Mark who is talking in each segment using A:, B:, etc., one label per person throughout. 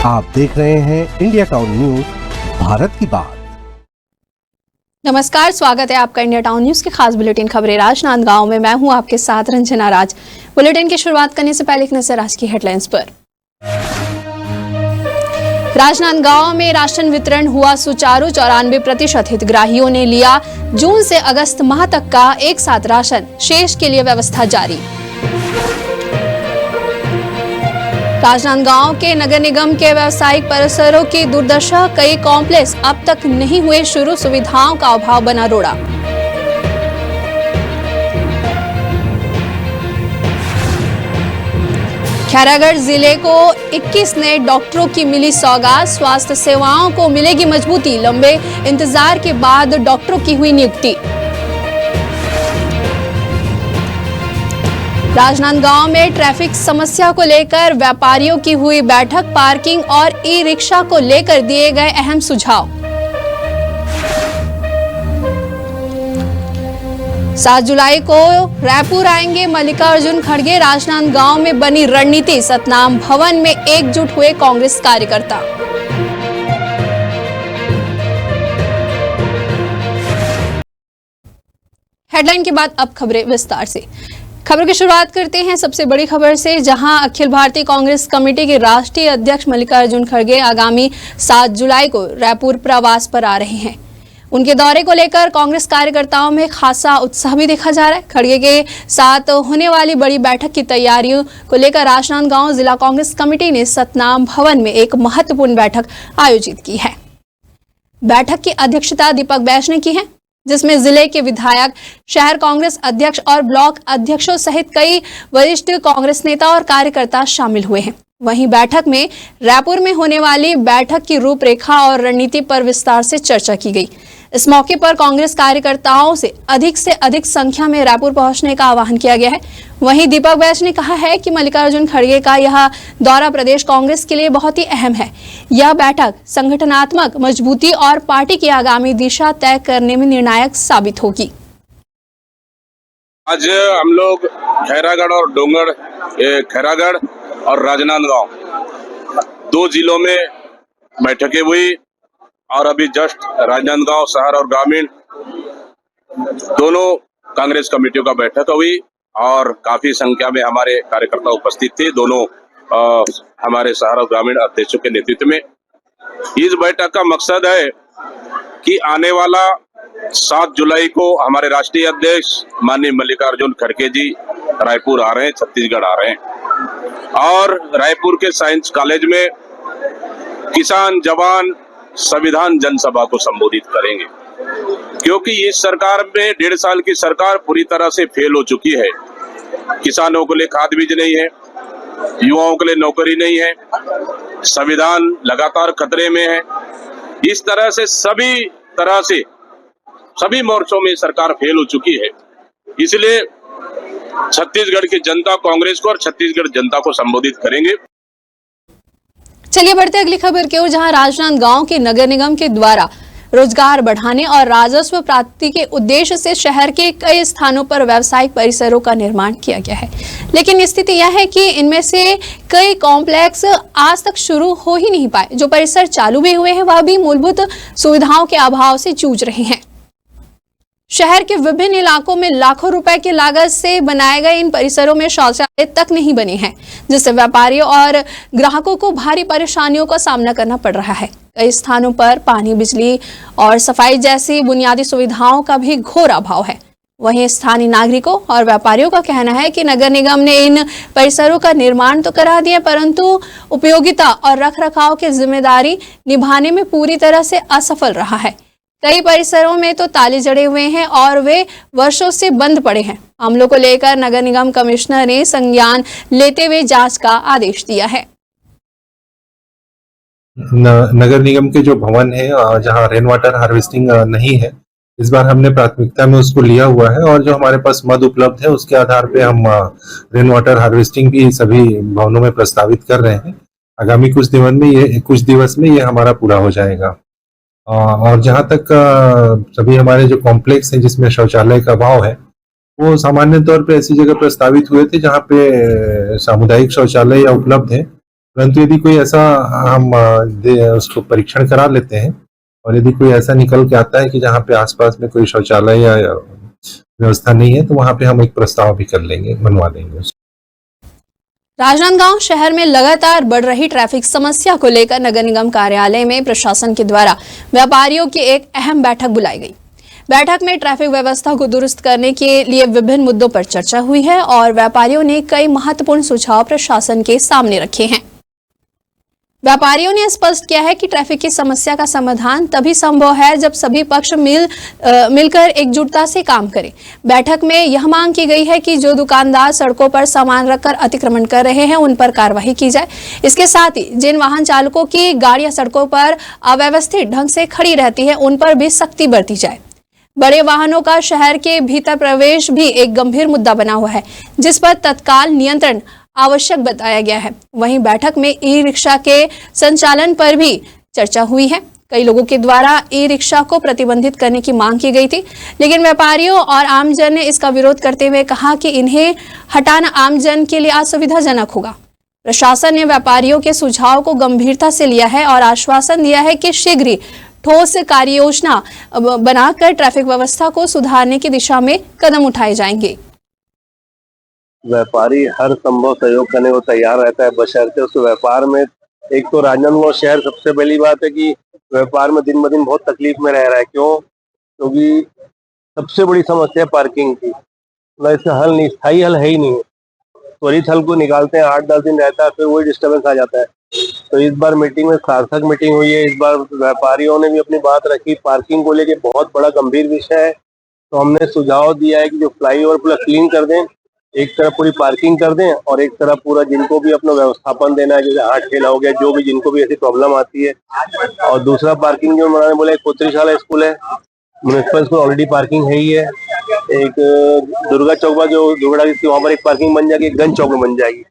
A: आप देख रहे हैं इंडिया टाउन न्यूज, भारत की बात।
B: नमस्कार, स्वागत है आपका इंडिया टाउन न्यूज के खास बुलेटिन खबरें राजनांदगांव में। मैं हूं आपके साथ रंजना राज। बुलेटिन की शुरुआत करने से पहले एक नजर आज की हेडलाइंस पर। राजनांदगांव में राशन वितरण हुआ सुचारू, 94% हितग्राहियों ने लिया जून से अगस्त माह तक का एक साथ राशन, शेष के लिए व्यवस्था जारी। राजनांदगांव के नगर निगम के व्यावसायिक परिसरों की दुर्दशा, कई कॉम्प्लेक्स अब तक नहीं हुए शुरू, सुविधाओं का अभाव बना रोड़ा। खैरागढ़ जिले को 21 नए डॉक्टरों की मिली सौगात, स्वास्थ्य सेवाओं को मिलेगी मजबूती, लंबे इंतजार के बाद डॉक्टरों की हुई नियुक्ति। राजनांदगांव में ट्रैफिक समस्या को लेकर व्यापारियों की हुई बैठक, पार्किंग और ई रिक्शा को लेकर दिए गए अहम सुझाव। 7 जुलाई को रायपुर आएंगे मल्लिकार्जुन खड़गे, राजनांदगांव में बनी रणनीति, सतनाम भवन में एकजुट हुए कांग्रेस कार्यकर्ता। हेडलाइन के बाद अब खबरें विस्तार से। खबर की शुरुआत करते हैं सबसे बड़ी खबर से, जहां अखिल भारतीय कांग्रेस कमेटी के राष्ट्रीय अध्यक्ष मल्लिकार्जुन खड़गे आगामी 7 जुलाई को रायपुर प्रवास पर आ रहे हैं। उनके दौरे को लेकर कांग्रेस कार्यकर्ताओं में खासा उत्साह भी देखा जा रहा है। खड़गे के साथ होने वाली बड़ी बैठक की तैयारियों को लेकर राजनांदगांव जिला कांग्रेस कमेटी ने सतनाम भवन में एक महत्वपूर्ण बैठक आयोजित की है। बैठक की अध्यक्षता दीपक बैज ने की है, जिसमें जिले के विधायक, शहर कांग्रेस अध्यक्ष और ब्लॉक अध्यक्षों सहित कई वरिष्ठ कांग्रेस नेता और कार्यकर्ता शामिल हुए हैं। वहीं बैठक में रायपुर में होने वाली बैठक की रूपरेखा और रणनीति पर विस्तार से चर्चा की गई। इस मौके पर कांग्रेस कार्यकर्ताओं से अधिक संख्या में रायपुर पहुंचने का आह्वान किया गया है। वहीं दीपक बैज ने कहा है कि मल्लिकार्जुन खड़गे का यह दौरा प्रदेश कांग्रेस के लिए बहुत ही अहम है। यह बैठक संगठनात्मक मजबूती और पार्टी की आगामी दिशा तय करने में निर्णायक साबित होगी।
C: आज हम लोग खैरागढ़ और डोंगड़, खैरागढ़ और राजनांदगांव 2 जिलों में बैठकें हुई और अभी जस्ट राजनांदगांव शहर और ग्रामीण दोनों कांग्रेस कमेटियों का बैठक हुई और काफी संख्या में हमारे कार्यकर्ता उपस्थित थे, दोनों हमारे शहर और ग्रामीण अध्यक्षों के नेतृत्व में। इस बैठक का मकसद है कि आने वाला 7 जुलाई को हमारे राष्ट्रीय अध्यक्ष माननीय मल्लिकार्जुन खड़गे जी रायपुर आ रहे हैं, छत्तीसगढ़ आ रहे हैं और रायपुर के साइंस कॉलेज में किसान जवान संविधान जनसभा को संबोधित करेंगे, क्योंकि इस सरकार में 1.5 साल की सरकार पूरी तरह से फेल हो चुकी है। किसानों के लिए खाद बीज नहीं है, युवाओं के लिए नौकरी नहीं है, संविधान लगातार खतरे में है। इस तरह से सभी मोर्चों में सरकार फेल हो चुकी है। इसलिए छत्तीसगढ़ की जनता कांग्रेस को और छत्तीसगढ़ जनता को संबोधित करेंगे।
B: चलिए बढ़ते अगली खबर की ओर, जहां राजनांदगांव के नगर निगम के द्वारा रोजगार बढ़ाने और राजस्व प्राप्ति के उद्देश्य से शहर के कई स्थानों पर व्यावसायिक परिसरों का निर्माण किया गया है, लेकिन स्थिति यह है कि इनमें से कई कॉम्प्लेक्स आज तक शुरू हो ही नहीं पाए। जो परिसर चालू भी हुए हैं वह भी मूलभूत सुविधाओं के अभाव से जूझ रहे हैं। शहर के विभिन्न इलाकों में लाखों रुपए की लागत से बनाए गए इन परिसरों में शौचालय तक नहीं बने हैं, जिससे व्यापारियों और ग्राहकों को भारी परेशानियों का सामना करना पड़ रहा है। कई स्थानों पर पानी, बिजली और सफाई जैसी बुनियादी सुविधाओं का भी घोर अभाव है। वहीं स्थानीय नागरिकों और व्यापारियों का कहना है कि नगर निगम ने इन परिसरों का निर्माण तो करा दिया, परंतु उपयोगिता और रखरखाव की जिम्मेदारी निभाने में पूरी तरह से असफल रहा है। कई परिसरों में तो ताले जड़े हुए हैं और वे वर्षों से बंद पड़े हैं। मामलों को लेकर नगर निगम कमिश्नर ने संज्ञान लेते हुए जांच का आदेश दिया है।
D: नगर निगम के जो भवन है जहां रेन वाटर हार्वेस्टिंग नहीं है, इस बार हमने प्राथमिकता में उसको लिया हुआ है और जो हमारे पास मद उपलब्ध है उसके आधार पे हम रेन वाटर हार्वेस्टिंग भी सभी भवनों में प्रस्तावित कर रहे हैं। आगामी कुछ दिवस में ये हमारा पूरा हो जाएगा। और जहाँ तक सभी हमारे जो कॉम्प्लेक्स हैं जिसमें शौचालय का अभाव है, वो सामान्य तौर पे ऐसी जगह प्रस्तावित हुए थे जहाँ पे सामुदायिक शौचालय या उपलब्ध है परंतु यदि कोई ऐसा हम उसको परीक्षण करा लेते हैं और यदि कोई ऐसा निकल के आता है कि जहाँ पे आसपास में कोई शौचालय या व्यवस्था नहीं है, तो वहाँ पे हम एक प्रस्ताव भी कर लेंगे, बनवा लेंगे उसको।
B: राजनांदगांव शहर में लगातार बढ़ रही ट्रैफिक समस्या को लेकर नगर निगम कार्यालय में प्रशासन के द्वारा व्यापारियों की एक अहम बैठक बुलाई गई। बैठक में ट्रैफिक व्यवस्था को दुरुस्त करने के लिए विभिन्न मुद्दों पर चर्चा हुई है और व्यापारियों ने कई महत्वपूर्ण सुझाव प्रशासन के सामने रखे हैं। व्यापारियों ने स्पष्ट किया है कि ट्रैफिक की समस्या का समाधान तभी संभव है जब सभी पक्ष मिलकर एकजुटता से काम करें। बैठक में यह मांग की गई है कि जो दुकानदार सड़कों पर सामान रखकर अतिक्रमण कर रहे हैं उन पर कार्रवाई की जाए। इसके साथ ही जिन वाहन चालकों की गाड़ियां सड़कों पर अव्यवस्थित ढंग से खड़ी रहती है उन पर भी सख्ती बरती जाए। बड़े वाहनों का शहर के भीतर प्रवेश भी एक गंभीर मुद्दा बना हुआ है, जिस पर तत्काल नियंत्रण आवश्यक बताया गया है। वहीं बैठक में ई रिक्शा के संचालन पर भी चर्चा हुई है। कई लोगों के द्वारा ई रिक्शा को प्रतिबंधित करने की मांग की गई थी, लेकिन व्यापारियों और आमजन ने इसका विरोध करते हुए कहा कि इन्हें हटाना आमजन के लिए असुविधाजनक होगा। प्रशासन ने व्यापारियों के सुझाव को गंभीरता से लिया है और आश्वासन दिया है कि शीघ्र ही ठोस कार्य योजना बनाकर ट्रैफिक व्यवस्था को सुधारने की दिशा में कदम उठाए जाएंगे।
E: व्यापारी हर संभव सहयोग करने को तैयार रहता है, बशर्ते उस व्यापार में एक तो राजनांदगांव शहर सबसे पहली बात है कि व्यापार में दिन ब दिन बहुत तकलीफ में रह रहा है। क्यों? क्योंकि सबसे बड़ी समस्या है पार्किंग की। मतलब इसका हल नहीं, स्थायी हल है ही नहीं। त्वरित हल को निकालते हैं, 8-10 दिन रहता है, फिर वही डिस्टर्बेंस आ जाता है। तो इस बार मीटिंग में सार्थक मीटिंग हुई है। इस बार व्यापारियों ने भी अपनी बात रखी। पार्किंग को लेके बहुत बड़ा गंभीर विषय है, तो हमने सुझाव दिया है कि जो फ्लाईओवर पूरा क्लीन कर दें, एक तरफ पूरी पार्किंग कर दें और एक तरफ पूरा जिनको भी अपना व्यवस्थापन देना है, जैसे हाट ठेला हो गया, जो भी जिनको भी ऐसी प्रॉब्लम आती है। और दूसरा पार्किंग जो उन्होंने बोला, एक कोतरीशाला स्कूल है, म्युनिसिपल स्कूल ऑलरेडी पार्किंग है ही है। एक दुर्गा चौक पर जो दुर्गा थी वहाँ पर एक पार्किंग बन जाएगी, एक गंज चौक में बन जाएगी।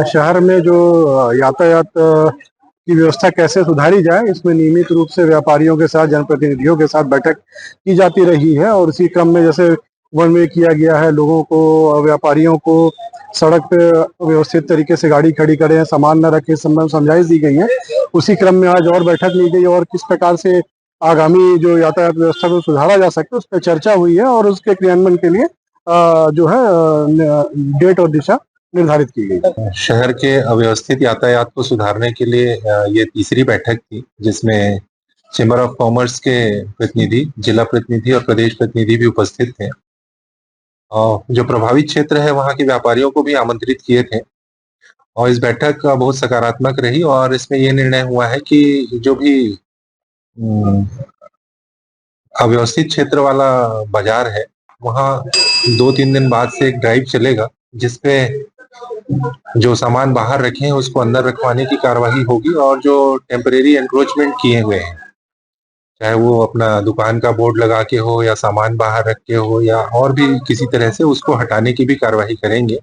F: शहर में जो यातायात की व्यवस्था कैसे सुधारी जाए, इसमें नियमित रूप से व्यापारियों के साथ, जनप्रतिनिधियों के साथ बैठक की जाती रही है और इसी क्रम में जैसे वन वे किया गया है, लोगों को, व्यापारियों को सड़क पे व्यवस्थित तरीके से गाड़ी खड़ी करें, सामान न रखें, समझाइश दी गई है। उसी क्रम में आज और बैठक ली गई और किस प्रकार से आगामी जो यातायात व्यवस्था को सुधारा जा सकता है उस पर चर्चा हुई है और उसके क्रियान्वयन के लिए जो है डेट और दिशा निर्धारित की गई।
D: शहर के अव्यवस्थित यातायात को सुधारने के लिए ये तीसरी बैठक थी, जिसमें चेंबर ऑफ कॉमर्स के प्रतिनिधि, जिला प्रतिनिधि और प्रदेश प्रतिनिधि भी उपस्थित थे। जो प्रभावित क्षेत्र है वहाँ के व्यापारियों को भी आमंत्रित किए थे और इस बैठक बहुत सकारात्मक रही और इसमें यह निर्णय हुआ है कि जो भी अव्यवस्थित क्षेत्र वाला बाजार है वहाँ 2-3 दिन बाद से एक ड्राइव चलेगा, जिसपे जो सामान बाहर रखे हैं उसको अंदर रखवाने की कार्यवाही होगी और जो टेम्परेरी एनक्रोचमेंट किए हुए हैं, चाहे वो अपना दुकान का बोर्ड लगा के हो या सामान बाहर रख के हो या और भी किसी तरह से, उसको हटाने की भी कार्यवाही करेंगे।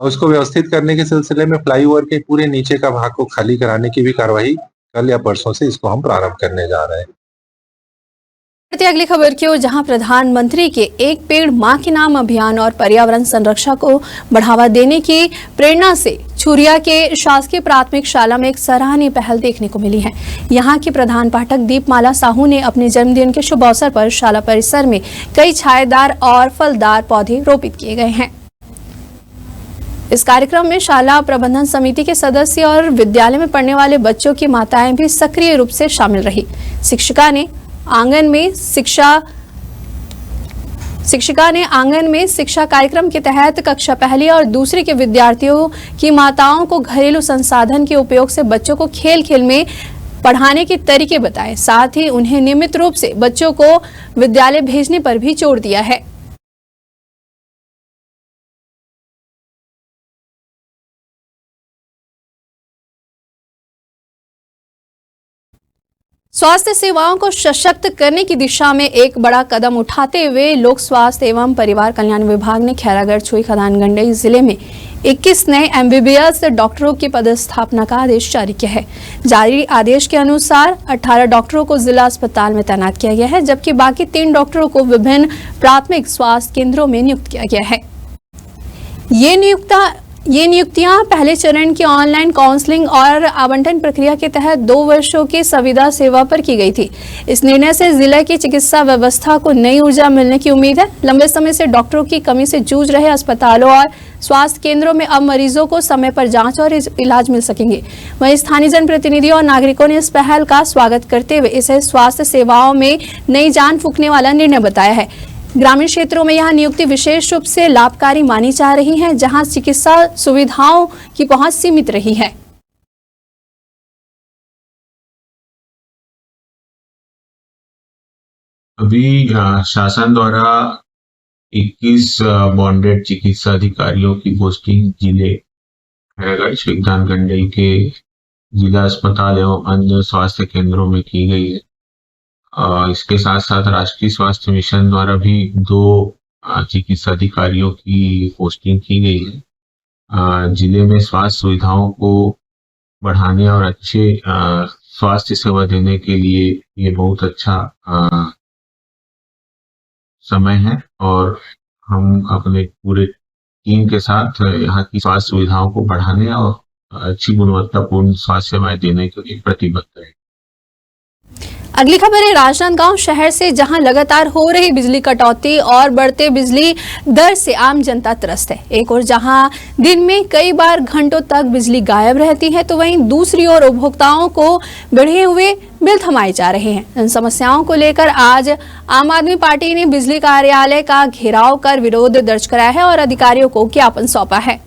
D: और उसको व्यवस्थित करने के सिलसिले में फ्लाईओवर के पूरे नीचे का भाग को खाली कराने की भी कार्यवाही कल या परसों से इसको हम प्रारंभ करने जा रहे हैं।
B: अगली खबर की ओर, जहां प्रधानमंत्री के एक पेड़ मां के नाम अभियान और पर्यावरण संरक्षण को बढ़ावा देने की प्रेरणा से छुरिया के शासकीय प्राथमिक शाला में एक सराहनीय पहल देखने को मिली है। यहां के प्रधान पाठक दीपमाला साहू ने अपने जन्मदिन के शुभ अवसर पर शाला परिसर में कई छायादार और फलदार पौधे रोपित किए गए हैं। इस कार्यक्रम में शाला प्रबंधन समिति के सदस्य और विद्यालय में पढ़ने वाले बच्चों की माताएं भी सक्रिय रूप से शामिल रही। शिक्षिका ने आंगन में शिक्षा कार्यक्रम के तहत कक्षा पहली और दूसरी के विद्यार्थियों की माताओं को घरेलू संसाधन के उपयोग से बच्चों को खेल खेल में पढ़ाने के तरीके बताए। साथ ही उन्हें नियमित रूप से बच्चों को विद्यालय भेजने पर भी जोर दिया है। स्वास्थ्य सेवाओं को सशक्त करने की दिशा में एक बड़ा कदम उठाते हुए लोक स्वास्थ्य एवं परिवार कल्याण विभाग ने खैरागढ़, छुई, खदान, गंडई जिले में 21 नए MBBS डॉक्टरों की पदस्थापना का आदेश जारी किया है। जारी आदेश के अनुसार 18 डॉक्टरों को जिला अस्पताल में तैनात किया गया है, जबकि बाकी 3 डॉक्टरों को विभिन्न प्राथमिक स्वास्थ्य केंद्रों में नियुक्त किया गया है। ये ये नियुक्तियां पहले चरण की ऑनलाइन काउंसलिंग और आवंटन प्रक्रिया के तहत 2 वर्षों की संविदा सेवा पर की गई थी। इस निर्णय से जिले की चिकित्सा व्यवस्था को नई ऊर्जा मिलने की उम्मीद है। लंबे समय से डॉक्टरों की कमी से जूझ रहे अस्पतालों और स्वास्थ्य केंद्रों में अब मरीजों को समय पर जांच और इलाज मिल सकेंगे। वहीं स्थानीय जनप्रतिनिधियों और नागरिकों ने इस पहल का स्वागत करते हुए इसे स्वास्थ्य सेवाओं में नई जान फूंकने वाला निर्णय बताया है। ग्रामीण क्षेत्रों में यह नियुक्ति विशेष रूप से लाभकारी मानी जा रही है, जहां चिकित्सा सुविधाओं की पहुंच सीमित रही है।
G: अभी शासन द्वारा 21 बॉन्डेड चिकित्सा अधिकारियों की पोस्टिंग जिले हैदराबाद विज्ञान गंडई के जिला अस्पताल एवं अन्य स्वास्थ्य केंद्रों में की गई है। इसके साथ साथ राष्ट्रीय स्वास्थ्य मिशन द्वारा भी 2 चिकित्सा अधिकारियों की पोस्टिंग की गई है। जिले में स्वास्थ्य सुविधाओं को बढ़ाने और अच्छे स्वास्थ्य सेवा देने के लिए ये बहुत अच्छा समय है और हम अपने पूरे टीम के साथ यहाँ की स्वास्थ्य सुविधाओं को बढ़ाने और अच्छी गुणवत्तापूर्ण स्वास्थ्य सेवाएं देने के लिए प्रतिबद्ध है।
B: अगली खबर है राजनांदगांव शहर से, जहां लगातार हो रही बिजली कटौती और बढ़ते बिजली दर से आम जनता त्रस्त है। एक और जहां दिन में कई बार घंटों तक बिजली गायब रहती है, तो वहीं दूसरी ओर उपभोक्ताओं को बढ़े हुए बिल थमाए जा रहे हैं। इन समस्याओं को लेकर आज आम आदमी पार्टी ने बिजली कार्यालय का घेराव कर विरोध दर्ज कराया है और अधिकारियों को ज्ञापन सौंपा है।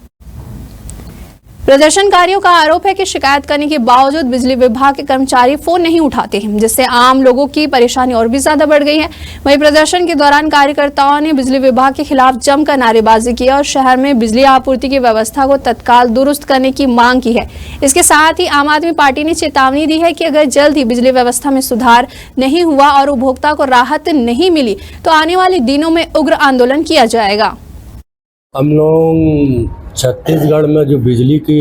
B: प्रदर्शनकारियों का आरोप है कि शिकायत करने के बावजूद बिजली विभाग के कर्मचारी फोन नहीं उठाते हैं, जिससे आम लोगों की परेशानी और भी ज्यादा बढ़ गई है। वहीं प्रदर्शन के दौरान कार्यकर्ताओं ने बिजली विभाग के खिलाफ जमकर नारेबाजी की और शहर में बिजली आपूर्ति की व्यवस्था को तत्काल दुरुस्त करने की मांग की है। इसके साथ ही आम आदमी पार्टी ने चेतावनी दी है कि अगर जल्द ही बिजली व्यवस्था में सुधार नहीं हुआ और उपभोक्ता को राहत नहीं मिली तो आने वाले दिनों में उग्र आंदोलन किया जाएगा।
H: हम लोग छत्तीसगढ़ में जो बिजली की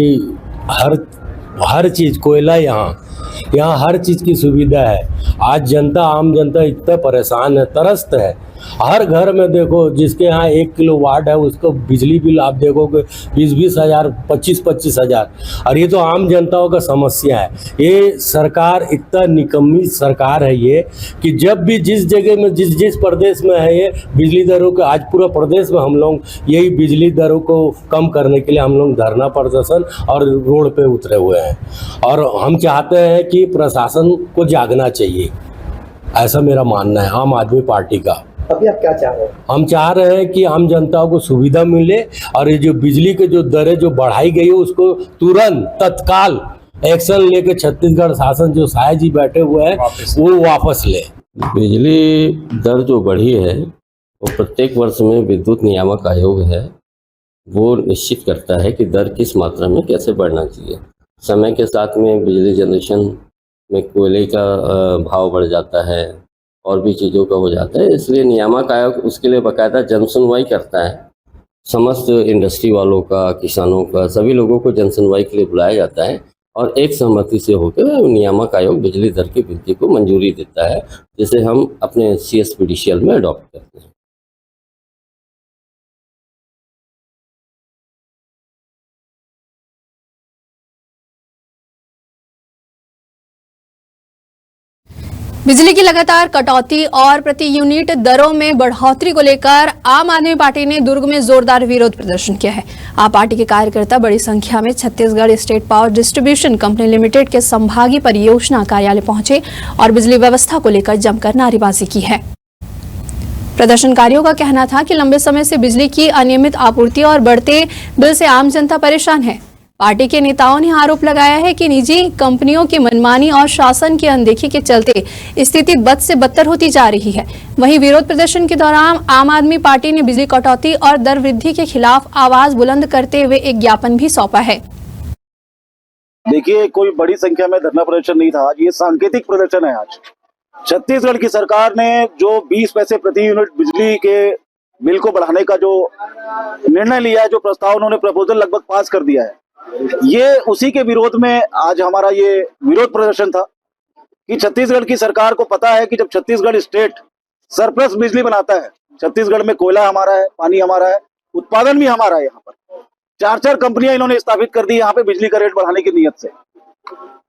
H: हर चीज़, कोयला यहाँ हर चीज़ की सुविधा है। आज आम जनता इतना परेशान है, त्रस्त है। हर घर में देखो जिसके यहाँ 1 किलोवाट है उसको बिजली बिल आप देखोगे 20-20 हज़ार, 25-25 हज़ार। और ये तो आम जनताओं का समस्या है। ये सरकार इतना निकम्मी सरकार है ये कि जब भी जिस जगह में जिस प्रदेश में है ये बिजली दरों के, आज पूरा प्रदेश में हम लोग यही बिजली दरों को कम करने के लिए हम लोग धरना प्रदर्शन और रोड पे उतरे हुए हैं। और हम चाहते हैं कि प्रशासन को जागना चाहिए, ऐसा मेरा मानना है आम आदमी पार्टी का।
I: अभी आप क्या चाह रहे हैं?
H: हम चाह रहे हैं कि आम जनताओं को सुविधा मिले और ये जो बिजली के जो दरें जो बढ़ाई गई है उसको तुरंत तत्काल एक्शन लेके छत्तीसगढ़ शासन जो साया जी बैठे हुए हैं वो वापस ले।
J: बिजली दर जो बढ़ी है वो प्रत्येक वर्ष में विद्युत नियामक आयोग है वो निश्चित करता है कि दर किस मात्रा में कैसे बढ़ना चाहिए। समय के साथ में बिजली जनरेशन में कोयले का भाव बढ़ जाता है और भी चीज़ों का हो जाता है, इसलिए नियामक आयोग उसके लिए बाकायदा जनसुनवाई करता है। समस्त इंडस्ट्री वालों का, किसानों का, सभी लोगों को जनसुनवाई के लिए बुलाया जाता है और एक सहमति से होकर नियामक आयोग बिजली दर की वृद्धि को मंजूरी देता है, जिसे हम अपने CSPDCL में अडॉप्ट करते हैं।
B: बिजली की लगातार कटौती और प्रति यूनिट दरों में बढ़ोतरी को लेकर आम आदमी पार्टी ने दुर्ग में जोरदार विरोध प्रदर्शन किया है। आप पार्टी के कार्यकर्ता बड़ी संख्या में Chhattisgarh state power distribution company limited के संभागीय परियोजना कार्यालय पहुंचे और बिजली व्यवस्था को लेकर जमकर नारेबाजी की है। प्रदर्शनकारियों का कहना था कि लंबे समय से बिजली की अनियमित आपूर्ति और बढ़ते बिल से आम जनता परेशान है। पार्टी के नेताओं ने आरोप लगाया है कि निजी कंपनियों की मनमानी और शासन की अनदेखी के चलते स्थिति बद से बदतर होती जा रही है। वहीं विरोध प्रदर्शन के दौरान आम आदमी पार्टी ने बिजली कटौती और दर वृद्धि के खिलाफ आवाज बुलंद करते हुए एक ज्ञापन भी सौंपा है।
I: देखिए, कोई बड़ी संख्या में धरना प्रदर्शन नहीं था आज, ये सांकेतिक प्रदर्शन है। आज छत्तीसगढ़ की सरकार ने जो 20 पैसे प्रति यूनिट बिजली के बिल को बढ़ाने का जो निर्णय लिया है, जो प्रस्ताव उन्होंने प्रपोजल लगभग पास कर दिया है, ये उसी के विरोध में आज हमारा ये विरोध प्रदर्शन था कि छत्तीसगढ़ की सरकार को पता है कि जब छत्तीसगढ़ स्टेट सरप्लस बिजली बनाता है, छत्तीसगढ़ में कोयला हमारा है, पानी हमारा है, उत्पादन भी हमारा है यहाँ पर, 4-4 कंपनियां इन्होंने स्थापित कर दी यहाँ पे बिजली का रेट बढ़ाने की नीयत से।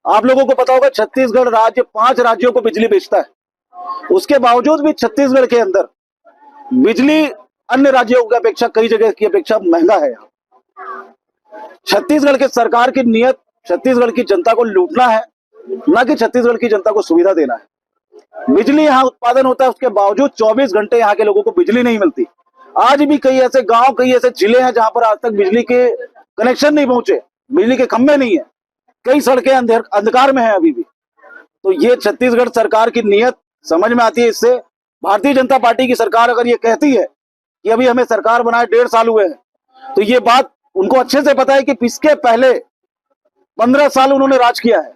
I: आप लोगों को पता होगा छत्तीसगढ़ राज्य 5 राज्यों को बिजली बेचता है। उसके बावजूद भी छत्तीसगढ़ के अंदर बिजली अन्य राज्यों की अपेक्षा कई जगह की अपेक्षा महंगा है। छत्तीसगढ़ के सरकार की नीयत छत्तीसगढ़ की जनता को लूटना है, ना कि छत्तीसगढ़ की जनता को सुविधा देना है। बिजली यहाँ उत्पादन होता है, उसके बावजूद 24 घंटे यहाँ के लोगों को बिजली नहीं मिलती। आज भी कई ऐसे गांव, कई ऐसे जिले हैं जहां पर आज तक बिजली के कनेक्शन नहीं पहुंचे, बिजली के खंभे नहीं है, कई सड़कें अंधकार में है अभी भी। तो ये छत्तीसगढ़ सरकार की नीयत समझ में आती है। इससे भारतीय जनता पार्टी की सरकार अगर ये कहती है कि अभी हमें सरकार बनाए 1.5 साल हुए हैं, तो ये बात उनको अच्छे से पता है कि इसके पहले 15 साल उन्होंने राज किया है।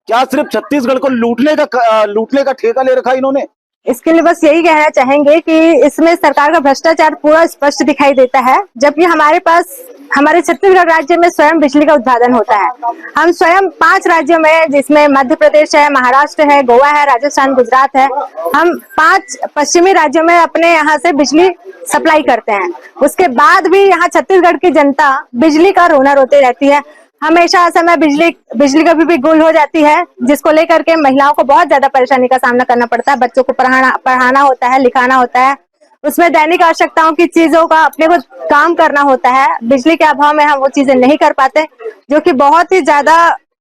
I: क्या सिर्फ छत्तीसगढ़ को लूटने का ठेका ले रखा इन्होंने?
K: इसके लिए बस यही कहना चाहेंगे कि इसमें सरकार का भ्रष्टाचार पूरा स्पष्ट दिखाई देता है, जबकि हमारे छत्तीसगढ़ राज्य में स्वयं बिजली का उत्पादन होता है। हम स्वयं 5 राज्यों में, जिसमें मध्य प्रदेश है, महाराष्ट्र है, गोवा है, राजस्थान, गुजरात है, हम 5 पश्चिमी राज्यों में अपने यहाँ से बिजली सप्लाई करते हैं। उसके बाद भी यहाँ छत्तीसगढ़ की जनता बिजली का रोना रोती रहती है। हमेशा समय बिजली कभी भी गुल हो जाती है, जिसको लेकर के महिलाओं को बहुत ज्यादा परेशानी का सामना करना पड़ता है। बच्चों को पढ़ाना होता है, लिखाना होता है, उसमें दैनिक आवश्यकताओं की चीजों का अपने को काम करना होता है। बिजली के अभाव में हम वो चीजें नहीं कर पाते, जो कि बहुत ही ज्यादा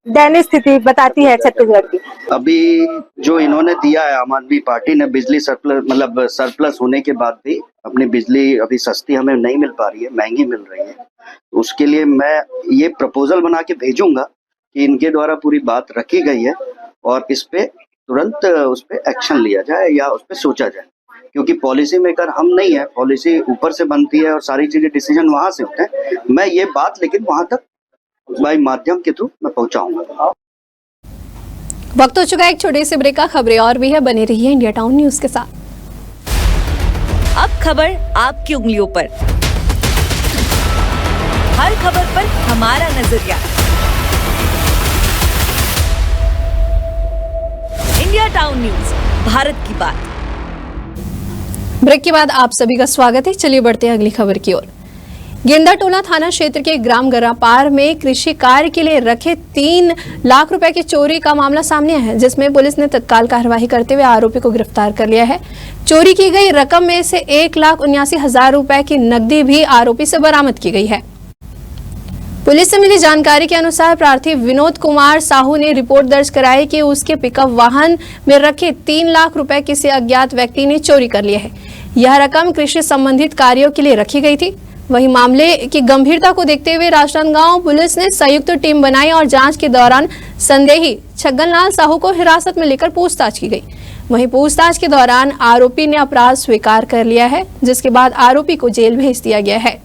K: दयनीय स्थिति बताती है छत्तीसगढ़ की।
L: अभी जो इन्होंने दिया है आम आदमी पार्टी ने, बिजली सरप्लस होने के बाद भी अपनी बिजली अभी सस्ती हमें नहीं मिल पा रही है, महंगी मिल रही है। उसके लिए मैं ये प्रपोजल बना के भेजूंगा कि इनके द्वारा पूरी बात रखी गई है और इस पे तुरंत उस पे एक्शन लिया जाए या उस पे सोचा जाए, क्योंकि पॉलिसी मेकर हम नहीं है, पॉलिसी ऊपर से बनती है और सारी चीजें डिसीजन वहां से होते हैं। मैं ये बात लेकिन वहां तक बाई माध्यम के थ्रू मैं पहुंचाऊंगा।
B: वक्त हो चुका है एक छोटे से ब्रेक का। खबरें और भी है, बने रहिए इंडिया टाउन न्यूज के साथ।
M: अब खबर आपकी उंगलियों पर, हर खबर पर हमारा नजरिया। इंडिया टाउन न्यूज, भारत की बात।
B: ब्रेक के बाद आप सभी का स्वागत है। चलिए बढ़ते हैं अगली खबर की ओर। गेंदाटोला थाना क्षेत्र के ग्राम गरापार में कृषि कार्य के लिए रखे 3 लाख रुपए की चोरी का मामला सामने आया है, जिसमें पुलिस ने तत्काल कार्रवाई करते हुए आरोपी को गिरफ्तार कर लिया है। चोरी की गई रकम में से 1,79,000 रुपए की नकदी भी आरोपी से बरामद की गई है। पुलिस से मिली जानकारी के अनुसार प्रार्थी विनोद कुमार साहू ने रिपोर्ट दर्ज कराई कि उसके पिकअप वाहन में रखे 3 लाख रुपए किसी अज्ञात व्यक्ति ने चोरी कर लिया है। यह रकम कृषि संबंधित कार्यों के लिए रखी गई थी। वहीं मामले की गंभीरता को देखते हुए राजनांदगांव पुलिस ने संयुक्त टीम बनाई और जांच के दौरान संदेही छगनलाल साहू को हिरासत में लेकर पूछताछ की गई। वहीं पूछताछ के दौरान आरोपी ने अपराध स्वीकार कर लिया है, जिसके बाद आरोपी को जेल भेज दिया गया है।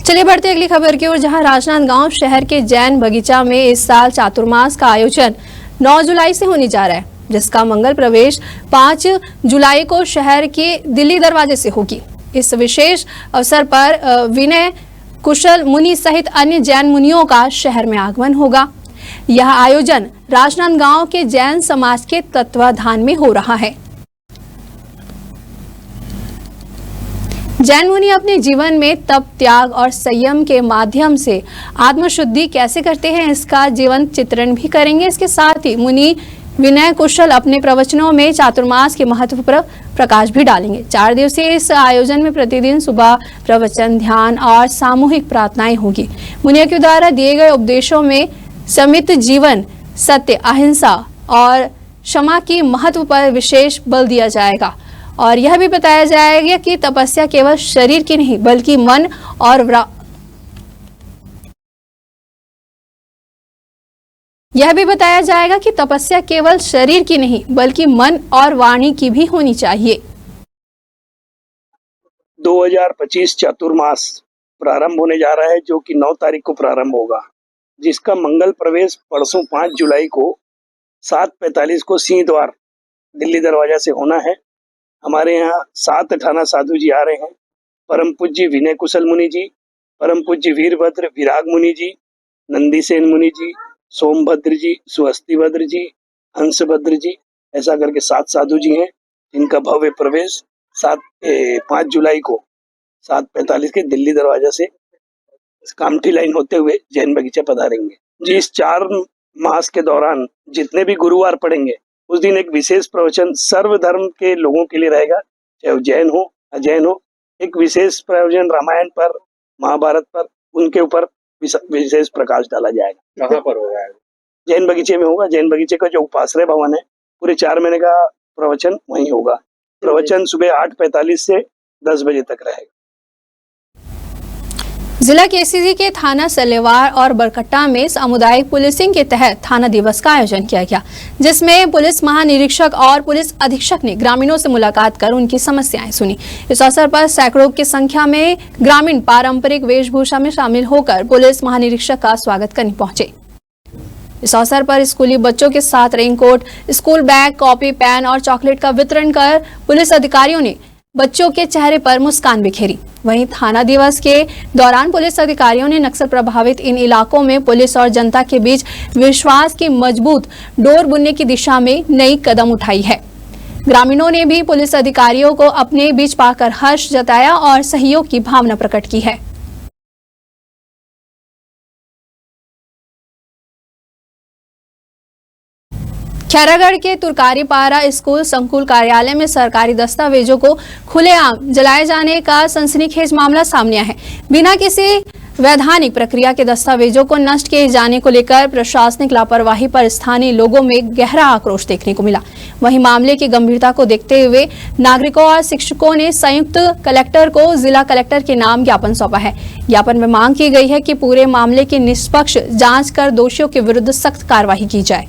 B: चलिए बढ़ते अगली खबर की ओर, जहां राजनांदगांव शहर के जैन बगीचा में इस साल चातुर्मास का आयोजन 9 जुलाई से होने जा रहा है, जिसका मंगल प्रवेश 5 जुलाई को शहर के दिल्ली दरवाजे से होगी। इस विशेष अवसर पर विनय कुशल मुनि सहित अन्य जैन मुनियों का शहर में आगमन होगा। यह आयोजन राजनांदगांव के जैन समाज के तत्वाधान में हो रहा है। जैन मुनि अपने जीवन में तप, त्याग और संयम के माध्यम से आत्मशुद्धि कैसे करते हैं, इसका जीवंत चित्रण भी करेंगे। इसके साथ ही मुनि विनय कुशल अपने प्रवचनों में चातुर्मास के महत्व पर प्रकाश भी डालेंगे। 4 दिवसीय इस आयोजन में प्रतिदिन सुबह प्रवचन, ध्यान और सामूहिक प्रार्थनाएं होगी। मुनियों के द्वारा दिए गए उपदेशों में समित जीवन, सत्य, अहिंसा और क्षमा की महत्व पर विशेष बल दिया जाएगा। और यह भी बताया जाएगा कि तपस्या केवल शरीर की नहीं बल्कि मन और वाणी की भी होनी चाहिए।
N: 2025 चातुर्मास प्रारंभ होने जा रहा है, जो कि 9 तारीख को प्रारंभ होगा, जिसका मंगल प्रवेश परसों 5 जुलाई को 7:45 को सिंह द्वार दिल्ली दरवाजा से होना है। हमारे यहाँ 7 अठाना साधु जी आ रहे हैं। परम पूज्य विनय कुशल मुनि जी, परम पूज्य वीरभद्र विराग मुनि जी, नंदीसेन मुनि जी, सोमभद्र जी, स्वस्तिभद्र जी, हंसभद्र जी, ऐसा करके 7 साधु जी हैं। जिनका भव्य प्रवेश 5 जुलाई को 7:45 के दिल्ली दरवाजा से कामठी लाइन होते हुए जैन बगीचा पधारेंगे। जी, इस 4 मास के दौरान जितने भी गुरुवार पड़ेंगे उस दिन एक विशेष प्रवचन सर्वधर्म के लोगों के लिए रहेगा, चाहे वो जैन हो अजैन हो। एक विशेष प्रवचन रामायण पर, महाभारत पर, उनके ऊपर विशेष प्रकाश डाला जाएगा।
I: कहाँ पर होगा?
N: जैन बगीचे में होगा। जैन बगीचे का जो उपाश्रय भवन है, पूरे 4 महीने का प्रवचन वहीं होगा। प्रवचन सुबह 8:45 से 10 बजे तक रहेगा।
B: जिला केसीसी के थाना सलेवार और बरकट्टा में सामुदायिक पुलिसिंग के तहत थाना दिवस का आयोजन किया गया, जिसमें पुलिस महानिरीक्षक और पुलिस अधीक्षक ने ग्रामीणों से मुलाकात कर उनकी समस्याएं सुनी। इस अवसर पर सैकड़ों की संख्या में ग्रामीण पारंपरिक वेशभूषा में शामिल होकर पुलिस महानिरीक्षक का स्वागत करने पहुंचे। इस अवसर पर स्कूली बच्चों के साथ raincoat, school bag, copy, pen और चॉकलेट का वितरण कर पुलिस अधिकारियों ने बच्चों के चेहरे पर मुस्कान बिखेरी। वहीं थाना दिवस के दौरान पुलिस अधिकारियों ने नक्सल प्रभावित इन इलाकों में पुलिस और जनता के बीच विश्वास की मजबूत डोर बुनने की दिशा में नई कदम उठाई है। ग्रामीणों ने भी पुलिस अधिकारियों को अपने बीच पाकर हर्ष जताया और सहयोग की भावना प्रकट की है। खैरागढ़ के तुरकारीपारा स्कूल संकुल कार्यालय में सरकारी दस्तावेजों को खुलेआम जलाए जाने का सनसनीखेज मामला सामने आया है। बिना किसी वैधानिक प्रक्रिया के दस्तावेजों को नष्ट किए जाने को लेकर प्रशासनिक लापरवाही पर स्थानीय लोगों में गहरा आक्रोश देखने को मिला। वहीं मामले की गंभीरता को देखते हुए नागरिकों और शिक्षकों ने संयुक्त कलेक्टर को जिला कलेक्टर के नाम ज्ञापन सौंपा है। ज्ञापन में मांग की गई है कि पूरे मामले की निष्पक्ष जांच कर दोषियों के विरुद्ध सख्त कार्रवाई की जाए।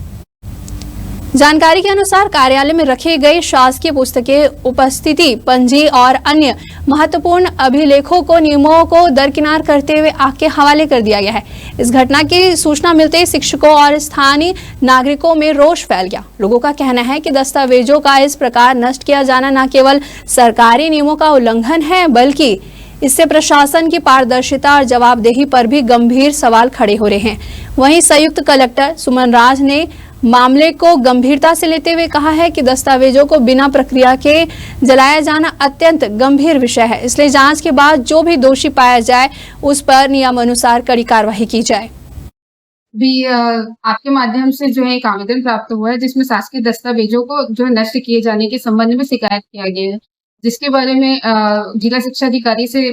B: जानकारी के अनुसार कार्यालय में रखे गए शासकीय पुस्तकें, उपस्थिति पंजी और अन्य महत्वपूर्ण अभिलेखों को नियमों को दरकिनार करते हुए आग के हवाले कर दिया गया है। इस घटना की सूचना मिलते ही शिक्षकों और स्थानीय नागरिकों में रोष फैल गया। लोगों का कहना है कि दस्तावेजों का इस प्रकार नष्ट किया जाना न केवल सरकारी नियमों का उल्लंघन है, बल्कि इससे प्रशासन की पारदर्शिता और जवाबदेही पर भी गंभीर सवाल खड़े हो रहे हैं। वहीं संयुक्त कलेक्टर सुमन राज ने मामले को गंभीरता से लेते हुए कहा है कि दस्तावेजों को बिना प्रक्रिया के जलाया जाना अत्यंत गंभीर विषय है, इसलिए जांच के बाद जो भी दोषी पाया जाए उस पर नियमानुसार कड़ी कार्रवाई की जाए।
O: भी आपके माध्यम से जो है एक आवेदन प्राप्त हुआ है जिसमें शासकीय दस्तावेजों को जो है नष्ट किए जाने के संबंध में शिकायत किया गया है, जिसके बारे में जिला शिक्षा अधिकारी से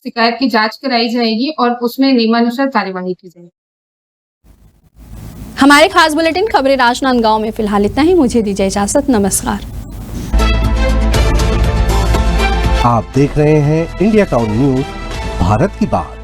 O: शिकायत की जांच कराई जाएगी और उसमें नियमानुसार कार्यवाही की जाएगी।
B: हमारे खास बुलेटिन खबरें राजनांदगांव में फिलहाल इतना ही। मुझे दीजिए इजाजत, नमस्कार।
A: आप देख रहे हैं इंडिया टाउन न्यूज, भारत की बात।